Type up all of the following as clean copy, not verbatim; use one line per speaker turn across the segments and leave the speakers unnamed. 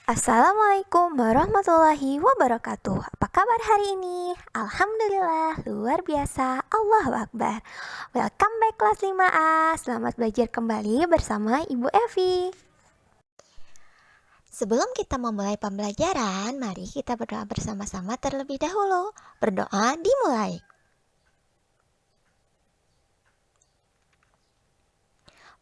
Assalamualaikum warahmatullahi wabarakatuh. Apa kabar hari ini? Alhamdulillah, luar biasa. Allahu Akbar. Welcome back kelas 5A. Selamat belajar kembali bersama Ibu Evi. Sebelum kita memulai pembelajaran, mari kita berdoa bersama-sama terlebih dahulu. Berdoa dimulai.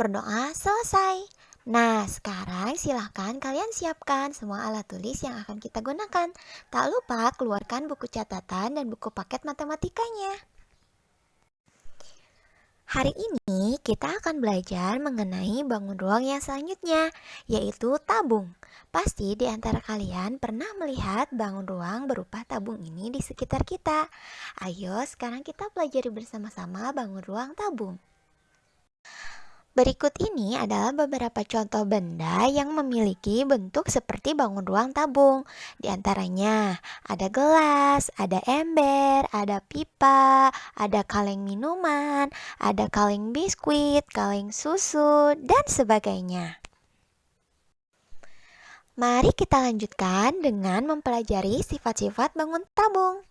Berdoa selesai. Nah, sekarang silahkan kalian siapkan semua alat tulis yang akan kita gunakan. Tak lupa keluarkan buku catatan dan buku paket matematikanya. Hari ini kita akan belajar mengenai bangun ruang yang selanjutnya, yaitu tabung. Pasti di antara kalian pernah melihat bangun ruang berupa tabung ini di sekitar kita. Ayo sekarang kita pelajari bersama-sama bangun ruang tabung. Berikut ini adalah beberapa contoh benda yang memiliki bentuk seperti bangun ruang tabung. Di antaranya ada gelas, ada ember, ada pipa, ada kaleng minuman, ada kaleng biskuit, kaleng susu, dan sebagainya. Mari kita lanjutkan dengan mempelajari sifat-sifat bangun tabung.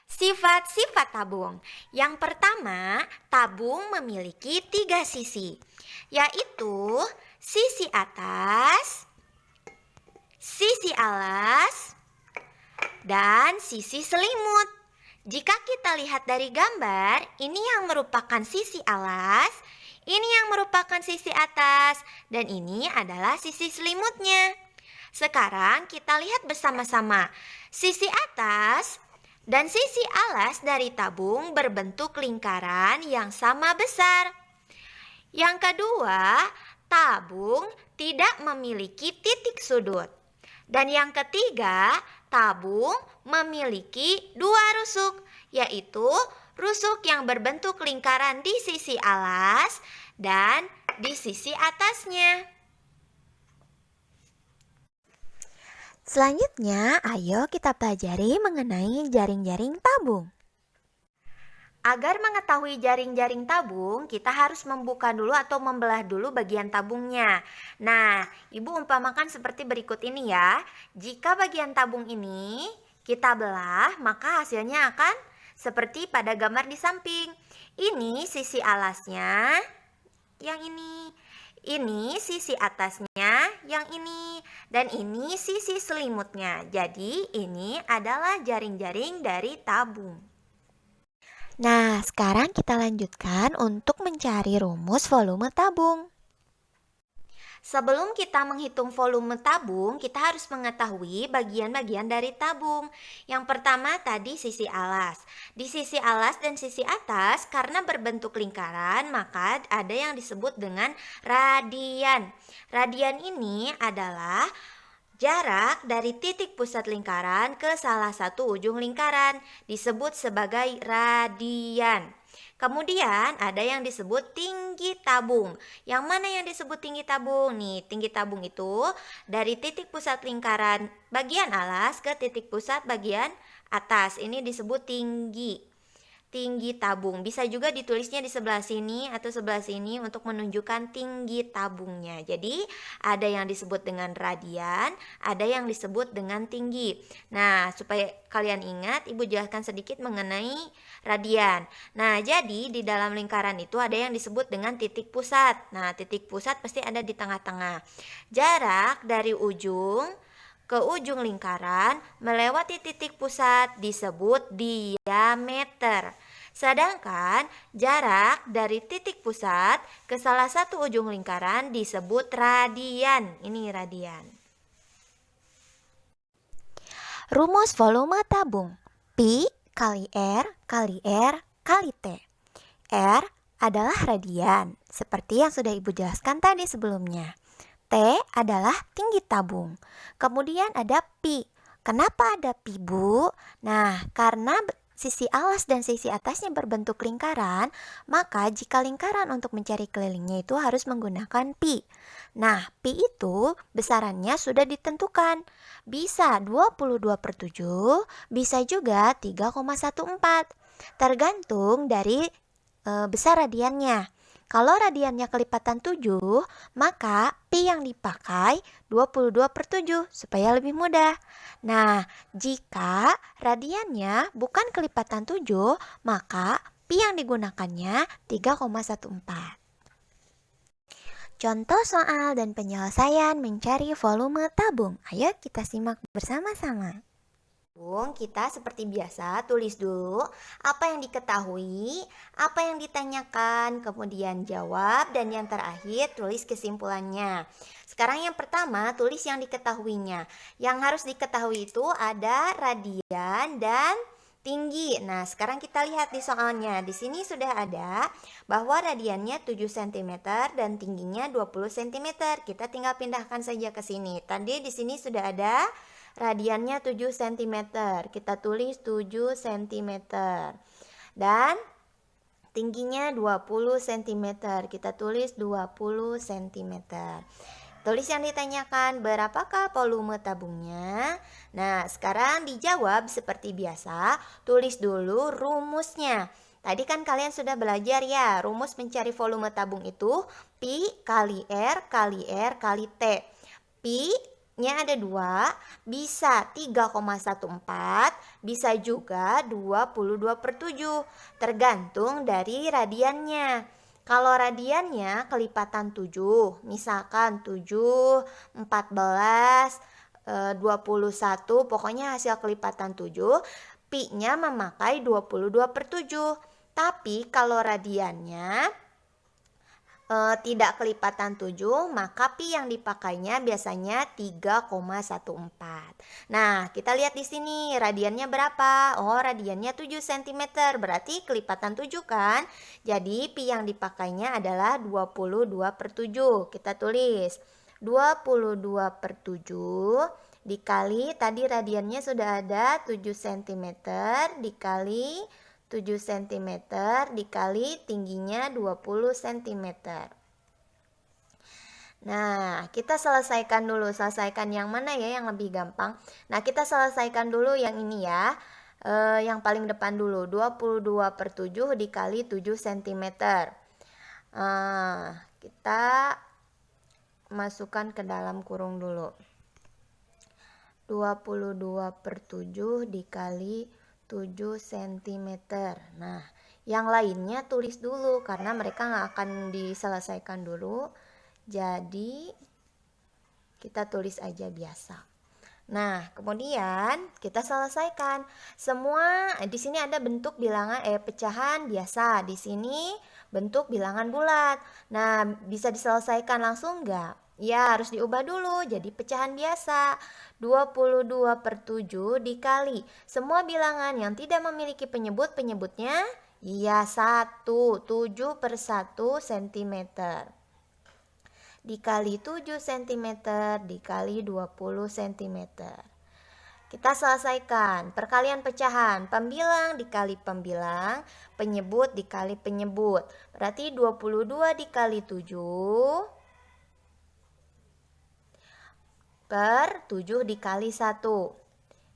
Sifat-sifat tabung. Yang pertama, tabung memiliki 3 sisi, yaitu sisi atas, sisi alas, dan sisi selimut. Jika kita lihat dari gambar, ini yang merupakan sisi alas, ini yang merupakan sisi atas, dan ini adalah sisi selimutnya. Sekarang kita lihat bersama-sama. Sisi atas dan sisi alas dari tabung berbentuk lingkaran yang sama besar. Yang kedua, tabung tidak memiliki titik sudut. Dan yang ketiga, tabung memiliki 2 rusuk, yaitu rusuk yang berbentuk lingkaran di sisi alas dan di sisi atasnya. Selanjutnya, ayo kita pelajari mengenai jaring-jaring tabung. Agar mengetahui jaring-jaring tabung, kita harus membuka dulu atau membelah dulu bagian tabungnya. Nah, Ibu umpamakan seperti berikut ini ya. Jika bagian tabung ini kita belah, maka hasilnya akan seperti pada gambar di samping. Ini sisi alasnya, yang ini sisi atasnya, yang ini, dan ini sisi selimutnya. Jadi ini adalah jaring-jaring dari tabung. Nah, sekarang kita lanjutkan untuk mencari rumus volume tabung. Sebelum kita menghitung volume tabung, kita harus mengetahui bagian-bagian dari tabung. Yang pertama tadi sisi alas. Di sisi alas dan sisi atas, karena berbentuk lingkaran, maka ada yang disebut dengan radian. Radian ini adalah jarak dari titik pusat lingkaran ke salah satu ujung lingkaran, disebut sebagai radian. Kemudian ada yang disebut tinggi tabung. Yang mana yang disebut tinggi tabung? Nih, tinggi tabung itu dari titik pusat lingkaran bagian alas ke titik pusat bagian atas. Ini disebut tinggi tabung. Bisa juga ditulisnya di sebelah sini atau sebelah sini untuk menunjukkan tinggi tabungnya. Jadi ada yang disebut dengan radian, ada yang disebut dengan tinggi. Nah, supaya kalian ingat, Ibu jelaskan sedikit mengenai radian. Nah, jadi di dalam lingkaran itu ada yang disebut dengan titik pusat. Nah, titik pusat pasti ada di tengah-tengah. Jarak dari ujung ke ujung lingkaran melewati titik pusat disebut diameter. Sedangkan jarak dari titik pusat ke salah satu ujung lingkaran disebut radian. Ini radian. Rumus volume tabung. Pi kali R kali R kali T. R adalah radian, seperti yang sudah Ibu jelaskan tadi sebelumnya. T adalah tinggi tabung. Kemudian ada pi. Kenapa ada pi, Bu? Nah, karena sisi alas dan sisi atasnya berbentuk lingkaran, maka jika lingkaran untuk mencari kelilingnya itu harus menggunakan pi. Nah, pi itu besarannya sudah ditentukan. Bisa 22/7, bisa juga 3,14. Tergantung dari besar radiannya. Kalau radiannya kelipatan 7, maka pi yang dipakai 22/7 supaya lebih mudah. Nah, jika radiannya bukan kelipatan 7, maka pi yang digunakannya 3,14. Contoh soal dan penyelesaian mencari volume tabung. Ayo kita simak bersama-sama. Kita seperti biasa tulis dulu apa yang diketahui, apa yang ditanyakan, kemudian jawab, dan yang terakhir tulis kesimpulannya. Sekarang yang pertama tulis yang diketahuinya. Yang harus diketahui itu ada radian dan tinggi. Nah, sekarang kita lihat di soalnya. Di sini sudah ada bahwa radiannya 7 cm dan tingginya 20 cm. Kita tinggal pindahkan saja ke sini. Tadi di sini sudah ada radiannya 7 cm. Kita tulis 7 cm. Dan tingginya 20 cm. Kita tulis 20 cm. Tulis yang ditanyakan, berapakah volume tabungnya? Nah, sekarang dijawab seperti biasa. Tulis dulu rumusnya. Tadi kan kalian sudah belajar ya, rumus mencari volume tabung itu pi kali R kali R kali T. Pi-nya ada 2, bisa 3,14, bisa juga 22/7, tergantung dari radiannya. Kalau radiannya kelipatan 7, misalkan 7, 14, 21, pokoknya hasil kelipatan 7, pi-nya memakai 22/7. Tapi kalau radiannya tidak kelipatan 7, maka pi yang dipakainya biasanya 3,14. Nah, kita lihat di sini radiannya berapa? Oh, radiannya 7 cm, berarti kelipatan 7 kan? Jadi pi yang dipakainya adalah 22/7. Kita tulis 22/7 dikali, tadi radiannya sudah ada 7 cm, dikali 7 cm dikali tingginya 20 cm. Nah, kita selesaikan dulu. Selesaikan yang mana ya yang lebih gampang? Nah, kita selesaikan dulu yang ini ya. Yang paling depan dulu. 22/7 dikali 7 cm. Kita masukkan ke dalam kurung dulu. 22/7 dikali 7 cm. Nah, yang lainnya tulis dulu karena mereka nggak akan diselesaikan dulu. Jadi, kita tulis aja biasa. Nah, kemudian kita selesaikan. Semua di sini ada bentuk bilangan pecahan biasa. Di sini bentuk bilangan bulat. Nah, bisa diselesaikan langsung nggak? Ya, harus diubah dulu jadi pecahan biasa. 22/7 dikali semua bilangan yang tidak memiliki penyebutnya iya 1, 7/1 cm. Dikali 7 cm dikali 20 cm. Kita selesaikan. Perkalian pecahan, pembilang dikali pembilang, penyebut dikali penyebut. Berarti 22 dikali 7 per 7 dikali 1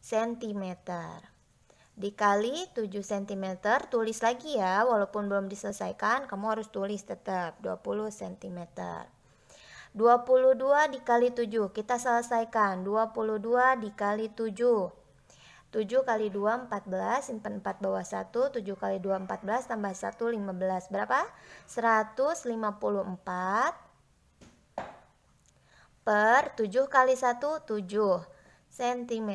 cm. Dikali 7 cm, tulis lagi ya, walaupun belum diselesaikan, kamu harus tulis tetap 20 cm. 22 dikali 7, kita selesaikan. 22 dikali 7. 7 kali 2, 14, simpan 4 bawah 1, 7 kali 2, 14, tambah 1, 15. Berapa? 154 per 7 kali 1, 7 cm.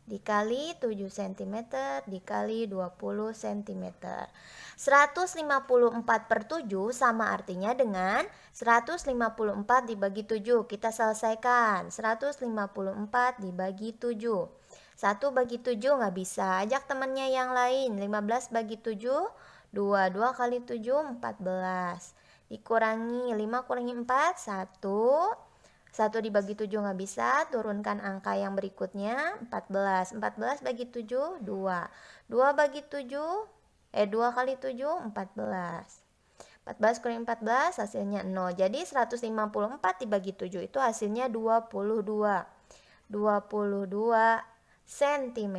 Dikali 7 cm dikali 20 cm. 154/7 sama artinya dengan 154 dibagi 7. Kita selesaikan. 154 dibagi 7. 1 bagi 7 nggak bisa. Ajak temannya yang lain. 15 bagi 7, 2. 2 kali 7, 14. Dikurangi 5 kurangi 4, 1. 1 dibagi 7 nggak bisa, turunkan angka yang berikutnya, 14. 14 bagi 7, 2. 2 bagi 7, 2 kali 7, 14. 14 kurangi 14, hasilnya 0. Jadi 154 dibagi 7 itu hasilnya 22. 22 cm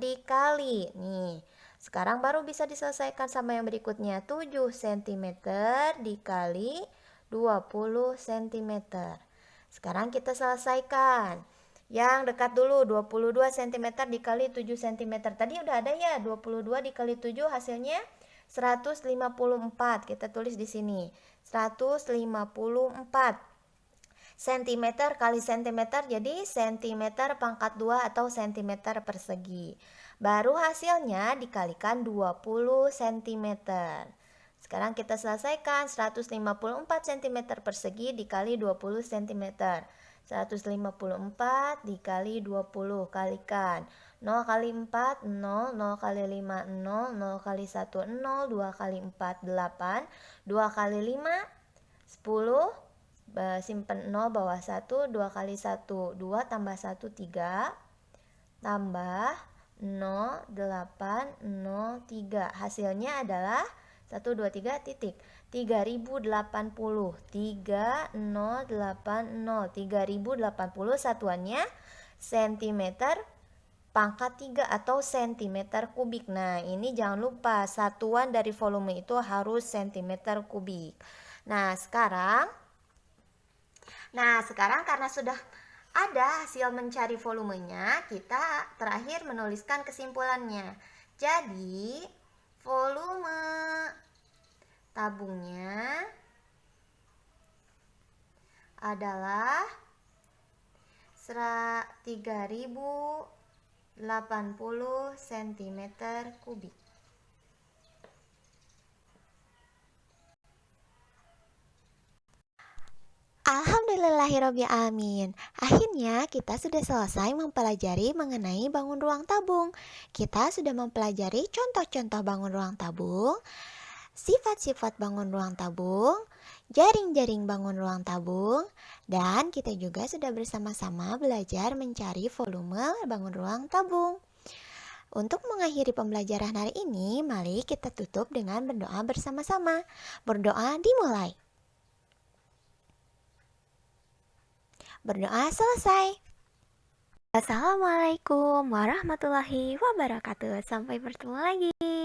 dikali, nih, Sekarang baru bisa diselesaikan sama yang berikutnya. 7 cm dikali 20 cm. Sekarang kita selesaikan. Yang dekat dulu, 22 cm dikali 7 cm. Tadi udah ada ya, 22 dikali 7 hasilnya 154. Kita tulis di sini. 154 cm kali cm, jadi cm pangkat 2 atau cm persegi. Baru hasilnya dikalikan 20 cm. Sekarang kita selesaikan. 154 cm persegi dikali 20 cm. 154 dikali 20, kalikan. 0 kali 4, 0, 0 kali 5, 0, 0 kali 1, 0, 2 kali 4, 8, 2 kali 5, 10, simpen 0 bawah 1, 2 kali 1, 2 tambah 1, 3, tambah 0, 8, 0, 3. Hasilnya adalah 1, 2, 3, titik. 3080. 3080. 3080 satuannya cm pangkat 3 atau cm kubik. Nah, ini jangan lupa satuan dari volume itu harus cm kubik. Nah, sekarang karena sudah ada hasil mencari volumenya, kita terakhir menuliskan kesimpulannya. Jadi, volume tabungnya adalah 3080 cm kubik. Alhamdulillahirobbilalamin. Akhirnya kita sudah selesai mempelajari mengenai bangun ruang tabung. Kita sudah mempelajari contoh-contoh bangun ruang tabung, sifat-sifat bangun ruang tabung, jaring-jaring bangun ruang tabung, dan kita juga sudah bersama-sama belajar mencari volume bangun ruang tabung. Untuk mengakhiri pembelajaran hari ini, mari kita tutup dengan berdoa bersama-sama. Berdoa dimulai. Berdoa selesai. Assalamualaikum warahmatullahi wabarakatuh. Sampai bertemu lagi.